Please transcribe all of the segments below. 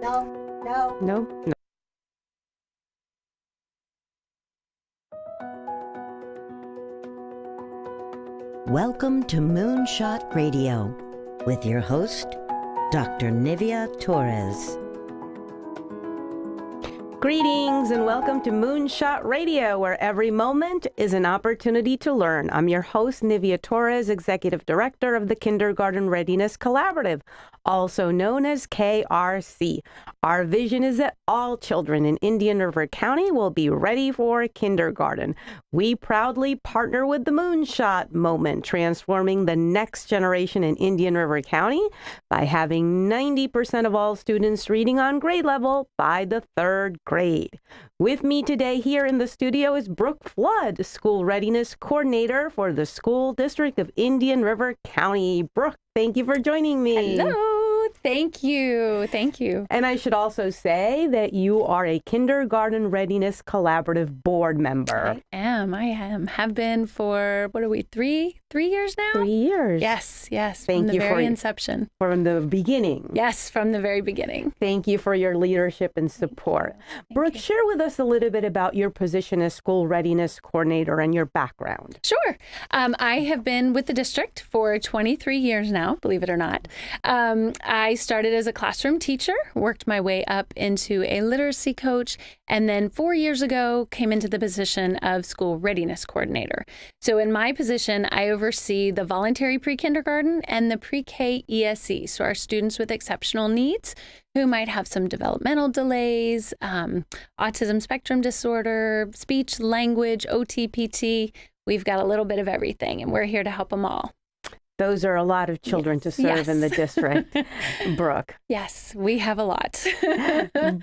No. Welcome to Moonshot Radio with your host, Dr. Nivea Torres. Greetings and welcome to Moonshot Radio, where every moment is an opportunity to learn. I'm your host, Nivea Torres, Executive Director of the Kindergarten Readiness Collaborative, also known as KRC. Our vision is that all children in Indian River County will be ready for kindergarten. We proudly partner with the Moonshot Moment, transforming the next generation in Indian River County by having 90% of all students reading on grade level by the third grade. With me today here in the studio is Brooke Flood, School Readiness Coordinator for the School District of Indian River County. Brooke, thank you for joining me. Hello. Thank you. Thank you. And I should also say that you are a Kindergarten Readiness Collaborative board member. I am. Have been for, what are we, three years now? 3 years. Yes. Thank from you the very inception. From the beginning. Yes, from the very beginning. Thank you for your leadership and support. Brooke, share with us a little bit about your position as School Readiness Coordinator and your background. Sure. I have been with the district for 23 years now, believe it or not. I started as a classroom teacher, worked my way up into a literacy coach, and then 4 years ago came into the position of School Readiness Coordinator. So in my position, I oversee the voluntary pre-kindergarten and the pre-K ESE, so our students with exceptional needs who might have some developmental delays, autism spectrum disorder, speech, language, OTPT. We've got a little bit of everything, and we're here to help them all. Those are a lot of children to serve in the district. Brooke. Yes, we have a lot.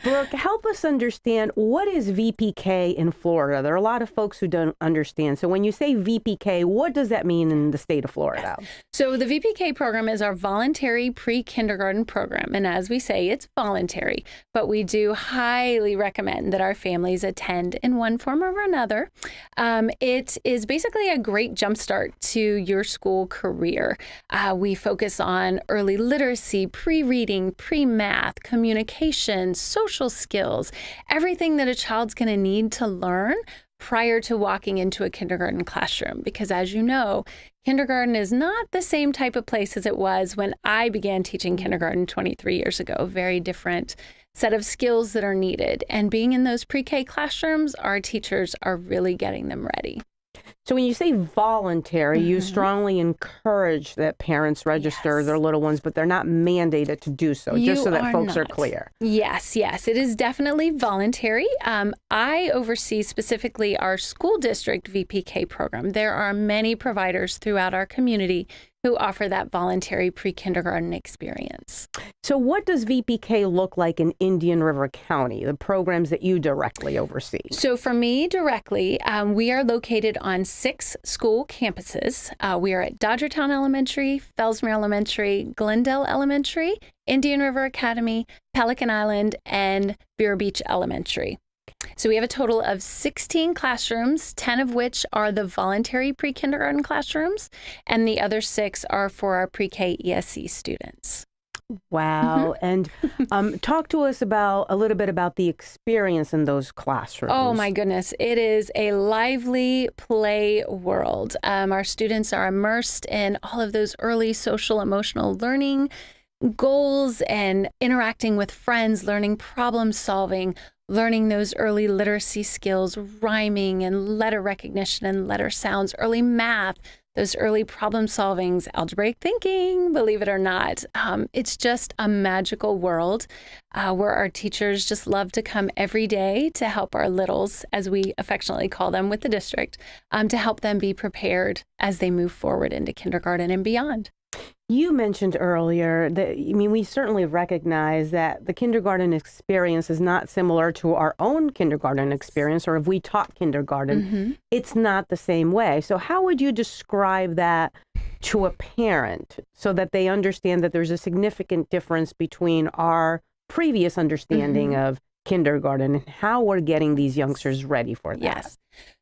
Brooke, help us understand, what is VPK in Florida? There are a lot of folks who don't understand. So when you say VPK, what does that mean in the state of Florida? So the VPK program is our voluntary pre-kindergarten program. And as we say, it's voluntary, but we do highly recommend that our families attend in one form or another. It is basically a great jumpstart to your school career. We focus on early literacy, pre-reading, pre-math, communication, social skills, everything that a child's going to need to learn prior to walking into a kindergarten classroom. Because as you know, kindergarten is not the same type of place as it was when I began teaching kindergarten 23 years ago. Very different set of skills that are needed. And being in those pre-K classrooms, our teachers are really getting them ready. So when you say voluntary, you strongly encourage that parents register their little ones, but they're not mandated to do so, just so that folks are clear. Yes, it is definitely voluntary. I oversee specifically our school district VPK program. There are many providers throughout our community who offer that voluntary pre-kindergarten experience. So what does VPK look like in Indian River County, the programs that you directly oversee? So for me directly, we are located on 6 school campuses. We are at Dodgertown Elementary, Fellsmere Elementary, Glendale Elementary, Indian River Academy, Pelican Island, and Vero Beach Elementary. So we have a total of 16 classrooms, 10 of which are the voluntary pre-kindergarten classrooms, and the other 6 are for our pre-K ESE students. Wow. And talk to us a little bit about the experience in those classrooms. Oh my goodness. It is a lively play world. Our students are immersed in all of those early social emotional learning goals and interacting with friends, learning problem solving, learning those early literacy skills, rhyming and letter recognition and letter sounds, early math, those early problem solvings, algebraic thinking, believe it or not. It's just a magical world where our teachers just love to come every day to help our littles, as we affectionately call them with the district, to help them be prepared as they move forward into kindergarten and beyond. You mentioned earlier that, we certainly recognize that the kindergarten experience is not similar to our own kindergarten experience, or if we taught kindergarten, it's not the same way. So how would you describe that to a parent so that they understand that there's a significant difference between our previous understanding of kindergarten and how we're getting these youngsters ready for that. Yes.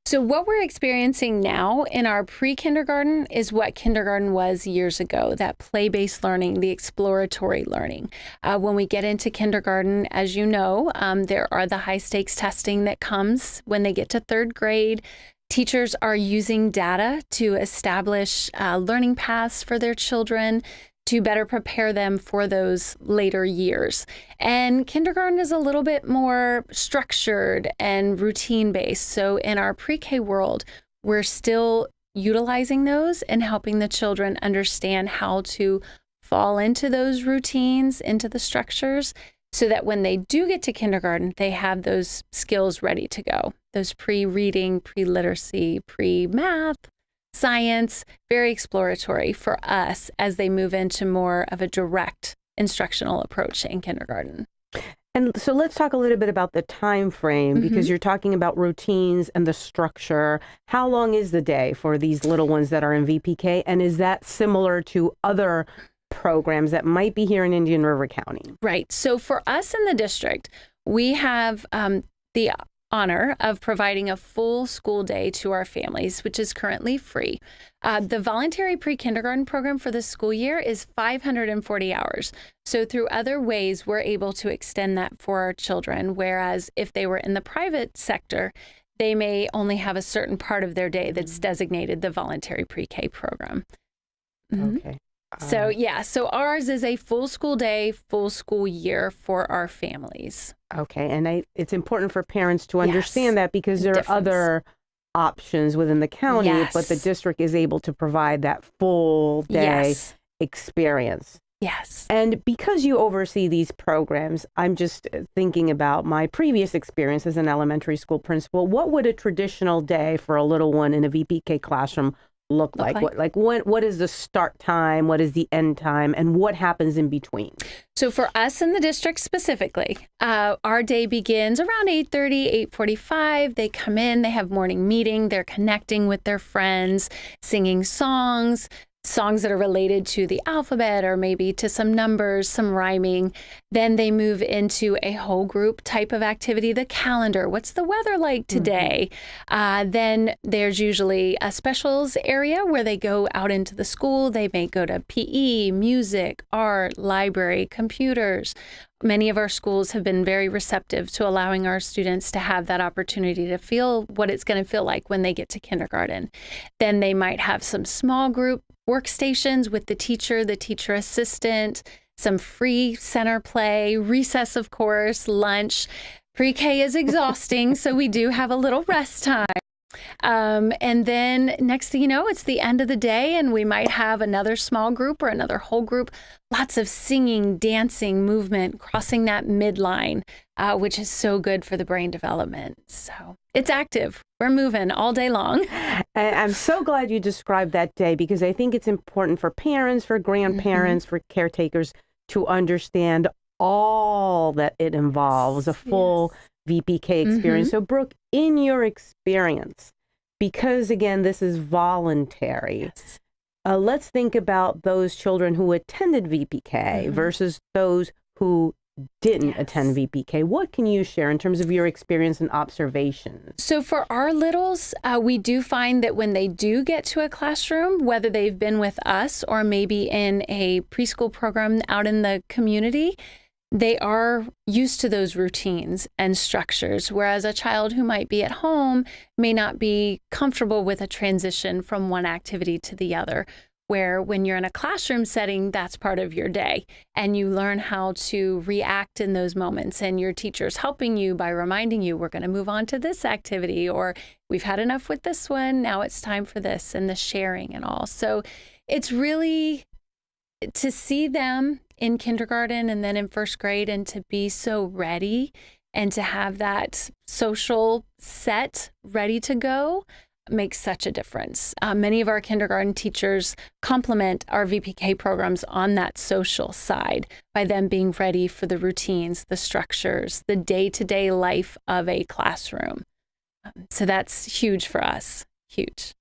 So what we're experiencing now in our pre-kindergarten is what kindergarten was years ago, that play-based learning, the exploratory learning. When we get into kindergarten, as you know, there are the high-stakes testing that comes when they get to third grade. Teachers are using data to establish learning paths for their children to better prepare them for those later years. And kindergarten is a little bit more structured and routine-based. So in our pre-K world, we're still utilizing those and helping the children understand how to fall into those routines, into the structures, so that when they do get to kindergarten, they have those skills ready to go. Those pre-reading, pre-literacy, pre-math, science, very exploratory for us as they move into more of a direct instructional approach in kindergarten. And so let's talk a little bit about the time frame, because you're talking about routines and the structure. How long is the day for these little ones that are in VPK? And is that similar to other programs that might be here in Indian River County? Right. So for us in the district, we have the honor of providing a full school day to our families, which is currently free. The voluntary pre-kindergarten program for this school year is 540 hours. So through other ways, we're able to extend that for our children, whereas if they were in the private sector, they may only have a certain part of their day that's designated the voluntary pre-K program. Okay. So ours is a full school day, full school year for our families. Okay, and it's important for parents to understand that, because there are other options within the county, but the district is able to provide that full day experience. Yes. And because you oversee these programs, I'm just thinking about my previous experience as an elementary school principal. What would a traditional day for a little one in a VPK classroom look like? What is the start time? What is the end time? And what happens in between? So for us in the district specifically, our day begins around 8:30, 8:45. They come in, they have morning meeting, they're connecting with their friends, singing songs that are related to the alphabet or maybe to some numbers, some rhyming. Then they move into a whole group type of activity, the calendar. What's the weather like today? Then there's usually a specials area where they go out into the school. They may go to PE, music, art, library, computers. Many of our schools have been very receptive to allowing our students to have that opportunity to feel what it's going to feel like when they get to kindergarten. Then they might have some small group workstations with the teacher assistant, some free center play, recess, of course, lunch. Pre-K is exhausting, so we do have a little rest time. And then next thing you know, it's the end of the day and we might have another small group or another whole group, lots of singing, dancing, movement, crossing that midline, which is so good for the brain development. So it's active. We're moving all day long. And I'm so glad you described that day, because I think it's important for parents, for grandparents, for caretakers to understand all that it involves, a full VPK experience. So Brooke, in your experience, because again, this is voluntary, let's think about those children who attended VPK versus those who didn't attend VPK. What can you share in terms of your experience and observations? So for our littles, we do find that when they do get to a classroom, whether they've been with us or maybe in a preschool program out in the community, they are used to those routines and structures, whereas a child who might be at home may not be comfortable with a transition from one activity to the other, where when you're in a classroom setting, that's part of your day, and you learn how to react in those moments, and your teacher's helping you by reminding you, we're going to move on to this activity, or we've had enough with this one, now it's time for this, and the sharing and all. So it's really to see them in kindergarten and then in first grade and to be so ready and to have that social set ready to go makes such a difference. Many of our kindergarten teachers complement our VPK programs on that social side by them being ready for the routines, the structures, the day-to-day life of a classroom. So that's huge for us, huge.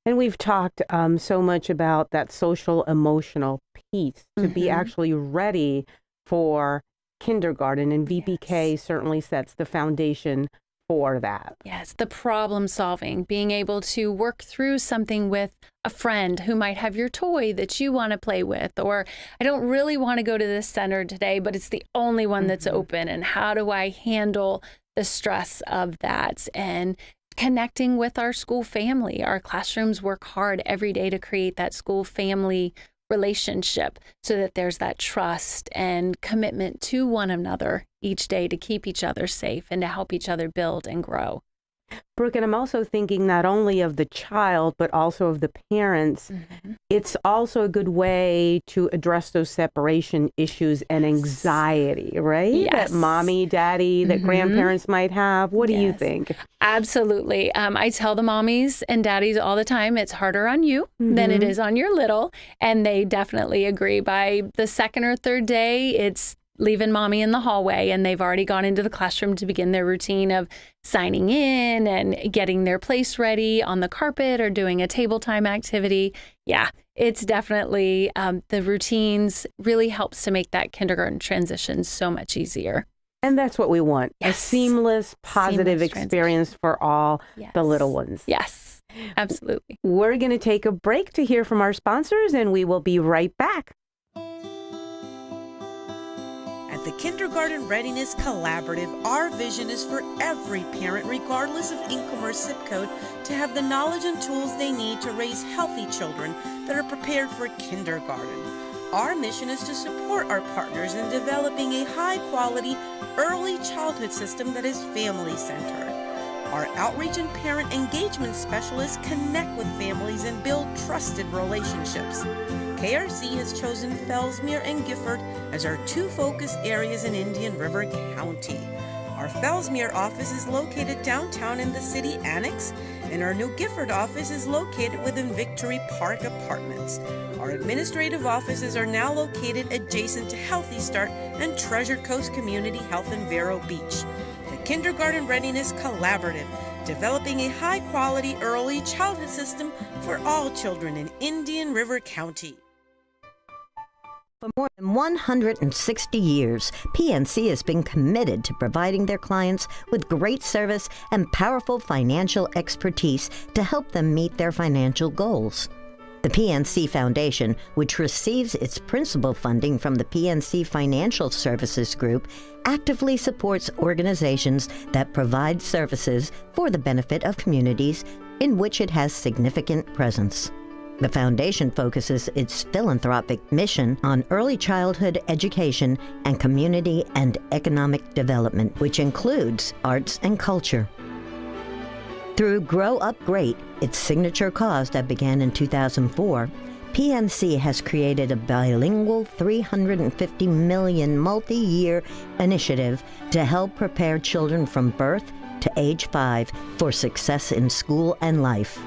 And we've talked so much about that social emotional piece to be actually ready for kindergarten, and VPK certainly sets the foundation for that. Yes, the problem solving, being able to work through something with a friend who might have your toy that you want to play with, or I don't really want to go to this center today, but it's the only one that's open. And how do I handle the stress of that? And connecting with our school family. Our classrooms work hard every day to create that school family relationship so that there's that trust and commitment to one another each day to keep each other safe and to help each other build and grow. Brooke, and I'm also thinking not only of the child, but also of the parents. It's also a good way to address those separation issues and anxiety, right? Yes. That mommy, daddy, that grandparents might have. What do you think? Absolutely. I tell the mommies and daddies all the time, it's harder on you than it is on your little. And they definitely agree. By the second or third day, it's leaving mommy in the hallway and they've already gone into the classroom to begin their routine of signing in and getting their place ready on the carpet or doing a table time activity. Yeah, it's definitely the routines really helps to make that kindergarten transition so much easier. And that's what we want. Yes. A seamless, positive experience for all the little ones. Yes, absolutely. We're going to take a break to hear from our sponsors, and we will be right back. At the Kindergarten Readiness Collaborative, our vision is for every parent, regardless of income or zip code, to have the knowledge and tools they need to raise healthy children that are prepared for kindergarten. Our mission is to support our partners in developing a high-quality early childhood system that is family-centered. Our outreach and parent engagement specialists connect with families and build trusted relationships. KRC has chosen Fellsmere and Gifford as our two focus areas in Indian River County. Our Fellsmere office is located downtown in the city annex, and our New Gifford office is located within Victory Park Apartments. Our administrative offices are now located adjacent to Healthy Start and Treasure Coast Community Health in Vero Beach. The Kindergarten Readiness Collaborative, developing a high-quality early childhood system for all children in Indian River County. For more than 160 years, PNC has been committed to providing their clients with great service and powerful financial expertise to help them meet their financial goals. The PNC Foundation, which receives its principal funding from the PNC Financial Services Group, actively supports organizations that provide services for the benefit of communities in which it has significant presence. The foundation focuses its philanthropic mission on early childhood education and community and economic development, which includes arts and culture. Through Grow Up Great, its signature cause that began in 2004, PNC has created a bilingual $350 million multi-year initiative to help prepare children from birth to age 5 for success in school and life.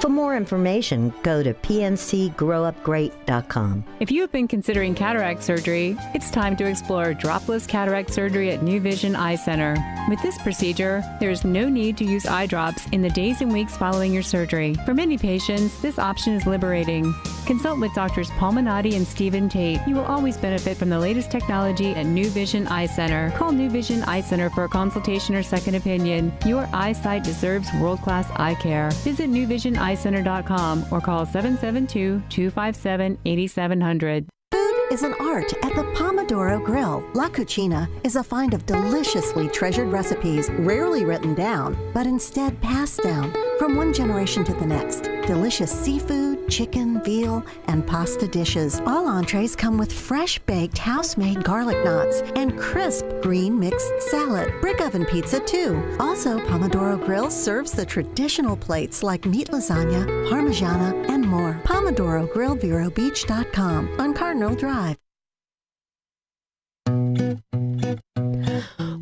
For more information, go to pncgrowupgreat.com. If you have been considering cataract surgery, it's time to explore dropless cataract surgery at New Vision Eye Center. With this procedure, there is no need to use eye drops in the days and weeks following your surgery. For many patients, this option is liberating. Consult with Doctors Paul Minotti and Stephen Tate. You will always benefit from the latest technology at New Vision Eye Center. Call New Vision Eye Center for a consultation or second opinion. Your eyesight deserves world-class eye care. Visit newvisioneyecenter.com or call 772-257-8700. Food is an art at the Pomodoro Grill. La Cucina is a find of deliciously treasured recipes, rarely written down, but instead passed down from one generation to the next. Delicious seafood, chicken, veal, and pasta dishes. All entrees come with fresh-baked, house-made garlic knots and crisp green mixed salad. Brick oven pizza, too. Also, Pomodoro Grill serves the traditional plates like meat lasagna, parmigiana, and more. Pomodoro Grill, VeroBeach.com on Cardinal Drive.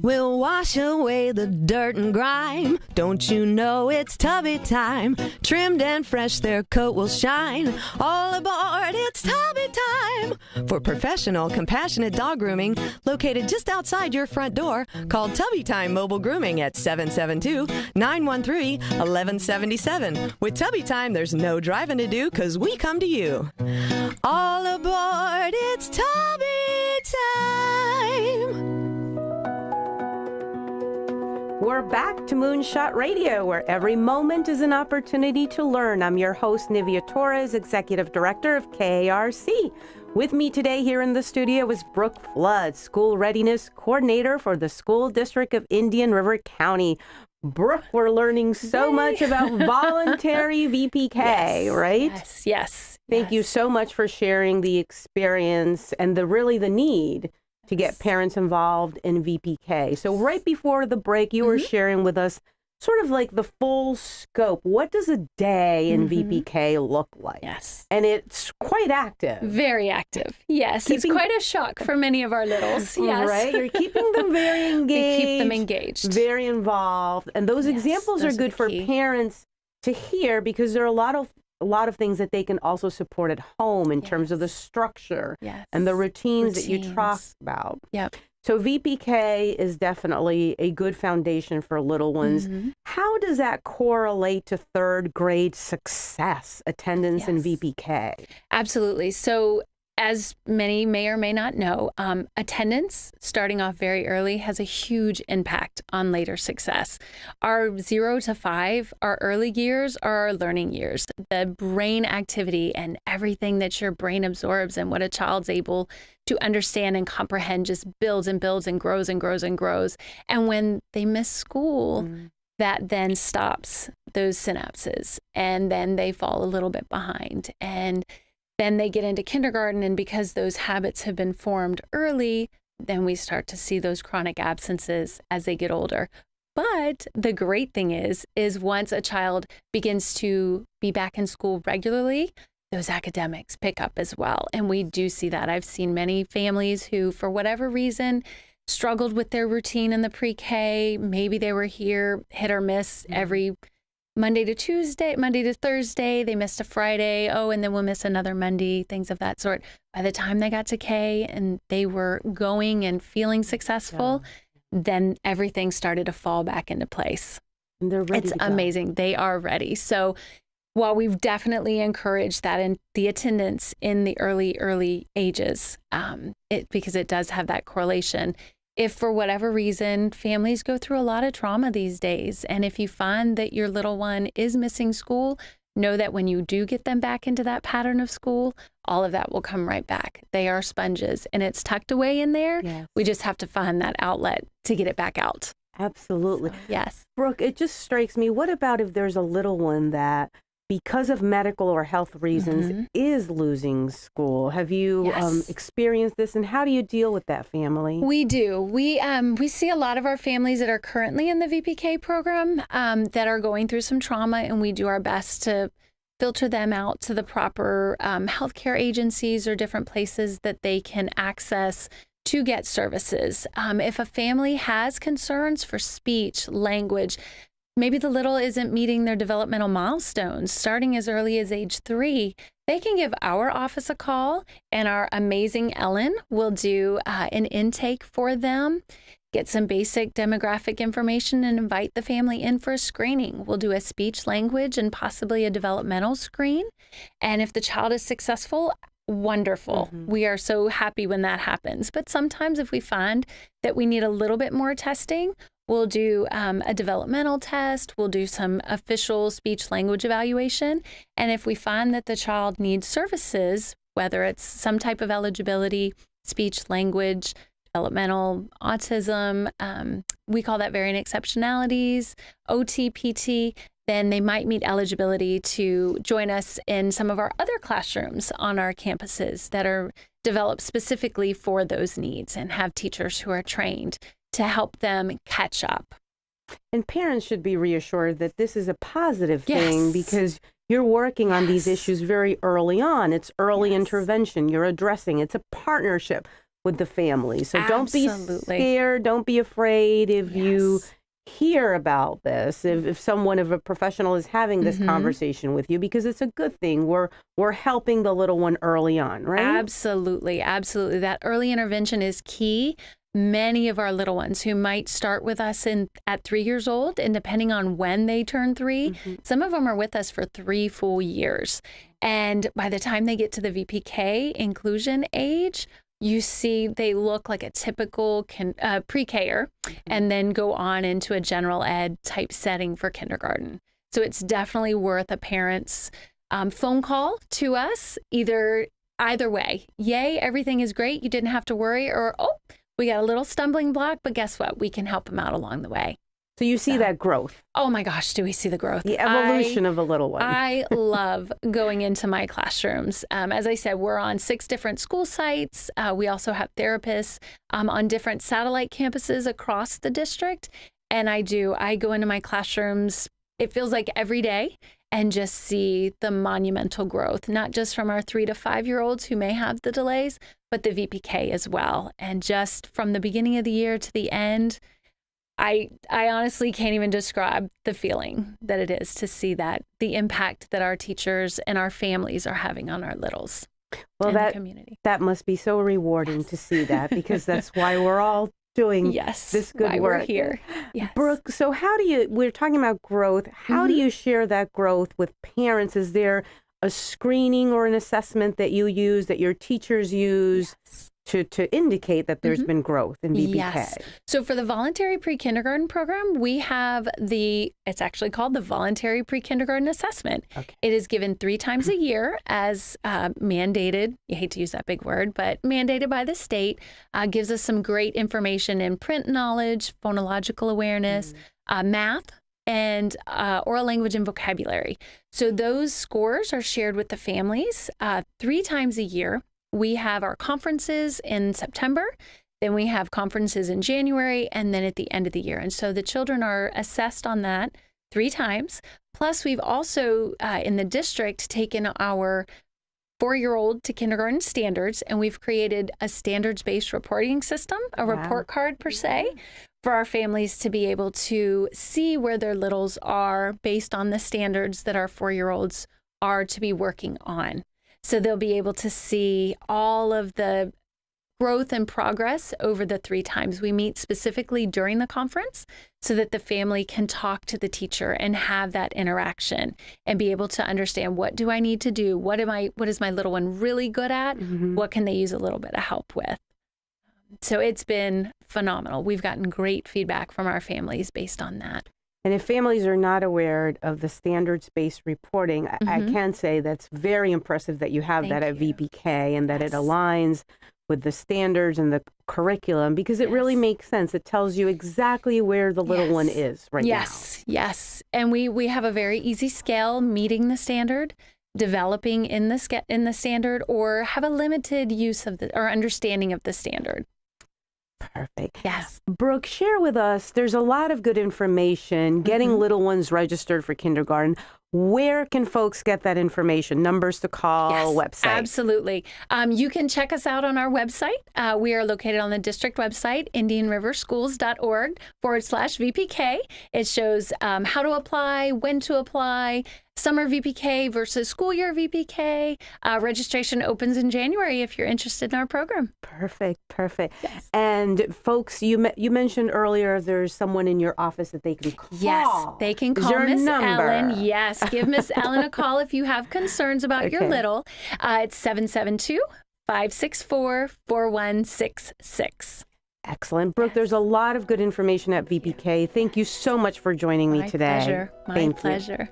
We'll wash away the dirt and grime. Don't you know it's Tubby time? Trimmed and fresh, their coat will shine. All aboard, it's Tubby time! For professional, compassionate dog grooming, located just outside your front door, call Tubby Time Mobile Grooming at 772-913-1177. With Tubby Time, there's no driving to do, 'cause we come to you. All aboard, it's Tubby time! are back to Moonshot Radio, where every moment is an opportunity to learn. I'm your host, Nivea Torres, Executive Director of KARC. With me today here in the studio is Brooke Flood, School Readiness Coordinator for the School District of Indian River County. Brooke, we're learning so much about voluntary VPK, right? Yes. Thank you so much for sharing the experience and the need to get parents involved in VPK. So right before the break, you were sharing with us sort of like the full scope. What does a day in VPK look like? Yes. And it's quite active. Very active. Yes. It's quite a shock for many of our littles. Yes. Right? You're keeping them very engaged. We keep them engaged. Very involved. And those examples are good for parents to hear, because there are a lot of things that they can also support at home in terms of the structure and the routines that you talked about. Yep. So VPK is definitely a good foundation for little ones. How does that correlate to third grade success, attendance in VPK? Absolutely. So as many may or may not know, attendance starting off very early has a huge impact on later success. Our 0 to 5, our early years, are our learning years. The brain activity and everything that your brain absorbs and what a child's able to understand and comprehend just builds and builds and grows and grows and grows. And when they miss school, that then stops those synapses, and then they fall a little bit behind. And then they get into kindergarten, and because those habits have been formed early, then we start to see those chronic absences as they get older. But the great thing is once a child begins to be back in school regularly, those academics pick up as well. And we do see that. I've seen many families who, for whatever reason, struggled with their routine in the pre-K. Maybe they were here hit or miss every Monday to Tuesday, Monday to Thursday. They missed a Friday. Oh, and then we'll miss another Monday, things of that sort. By the time they got to K and they were going and feeling successful, then everything started to fall back into place. And they're ready. It's amazing. They are ready. So while we've definitely encouraged that in the attendance in the early ages, because it does have that correlation. If for whatever reason, families go through a lot of trauma these days, and if you find that your little one is missing school, know that when you do get them back into that pattern of school, all of that will come right back. They are sponges, and it's tucked away in there. Yes. We just have to find that outlet to get it back out. Absolutely. So, yes. Brooke, it just strikes me, what about if there's a little one that, because of medical or health reasons, is losing school? Have you experienced this, and how do you deal with that family? We do. We see a lot of our families that are currently in the VPK program that are going through some trauma, and we do our best to filter them out to the proper healthcare agencies or different places that they can access to get services. If a family has concerns for speech, language, maybe the little isn't meeting their developmental milestones starting as early as age 3, they can give our office a call, and our amazing Ellen will do an intake for them, get some basic demographic information, and invite the family in for a screening. We'll do a speech, language, and possibly a developmental screen. And if the child is successful, wonderful. We are so happy when that happens. But sometimes if we find that we need a little bit more testing, we'll do a developmental test. We'll do some official speech language evaluation. And if we find that the child needs services, whether it's some type of eligibility, speech, language, developmental, autism, we call that varying exceptionalities, OT, PT, then they might meet eligibility to join us in some of our other classrooms on our campuses that are developed specifically for those needs, and have teachers who are trained to help them catch up. And parents should be reassured that this is a positive thing, because you're working on these issues very early on. It's early intervention you're addressing. It's a partnership with the family. So don't be scared. Don't be afraid if you hear about this, if someone, if a professional is having this conversation with you, because it's a good thing. We're helping the little one early on, right? Absolutely. Absolutely. That early intervention is key. Many of our little ones who might start with us at 3 years old, and depending on when they turn 3, some of them are with us for 3 full years. And by the time they get to the VPK inclusion age, you see they look like a typical pre-Ker and then go on into a general ed type setting for kindergarten. So it's definitely worth a parent's phone call to us, either way. Yay, everything is great. You didn't have to worry. Or, oh, we got a little stumbling block, but guess what? We can help them out along the way. So you see that growth. Oh my gosh, do we see the growth? The evolution of the little one. I love going into my classrooms. As I said, we're on 6 different school sites. We also have therapists on different satellite campuses across the district. And I go into my classrooms, it feels like every day, and just see the monumental growth, not just from our 3 to 5-year-olds who may have the delays, but the VPK as well. And just from the beginning of the year to the end, I honestly can't even describe the feeling that it is to see that, the impact that our teachers and our families are having on our littles and the community. That must be so rewarding to see that, because that's why we're all doing this good work. We're here. Yes. Brooke, so we're talking about growth. How do you share that growth with parents? Is there a screening or an assessment that you use, that your teachers use? Yes. To indicate that there's been growth in VPK. Yes. So for the voluntary pre-kindergarten program, we have it's actually called the Voluntary Pre-Kindergarten Assessment. Okay. It is given 3 times a year as mandated. You hate to use that big word, but mandated by the state. Gives us some great information in print knowledge, phonological awareness, math, and oral language and vocabulary. So those scores are shared with the families 3 times a year. We have our conferences in September, then we have conferences in January, and then at the end of the year. And so the children are assessed on that 3 times. Plus, we've also, in the district, taken our 4-year-old to kindergarten standards, and we've created a standards-based reporting system, a report card per se, for our families to be able to see where their littles are based on the standards that our 4-year-olds are to be working on. So they'll be able to see all of the growth and progress over the 3 times. We meet specifically during the conference so that the family can talk to the teacher and have that interaction and be able to understand, what do I need to do? What is my little one really good at? What can they use a little bit of help with? So it's been phenomenal. We've gotten great feedback from our families based on that. And if families are not aware of the standards-based reporting, I can say that's very impressive that you have that at VPK, and that it aligns with the standards and the curriculum, because it really makes sense. It tells you exactly where the little one is now. Yes. And we have a very easy scale, meeting the standard, developing in the standard, or have a limited use of or understanding of the standard. Perfect. Yes. Brooke, share with us, there's a lot of good information, getting little ones registered for kindergarten. Where can folks get that information? Numbers to call, website? Absolutely. You can check us out on our website. We are located on the district website, indianriverschools.org/VPK. It shows how to apply, when to apply, summer VPK versus school year VPK. Registration opens in January if you're interested in our program. Perfect. Yes. And folks, you mentioned earlier there's someone in your office that they can call. Yes, they can call Miss Ellen. Yes, give Miss Ellen a call if you have concerns about your little. It's 772-564-4166. Excellent. Brooke, there's a lot of good information at VPK. Thank you so much for joining me today. My pleasure.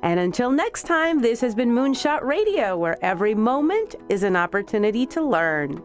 And until next time, this has been Moonshot Radio, where every moment is an opportunity to learn.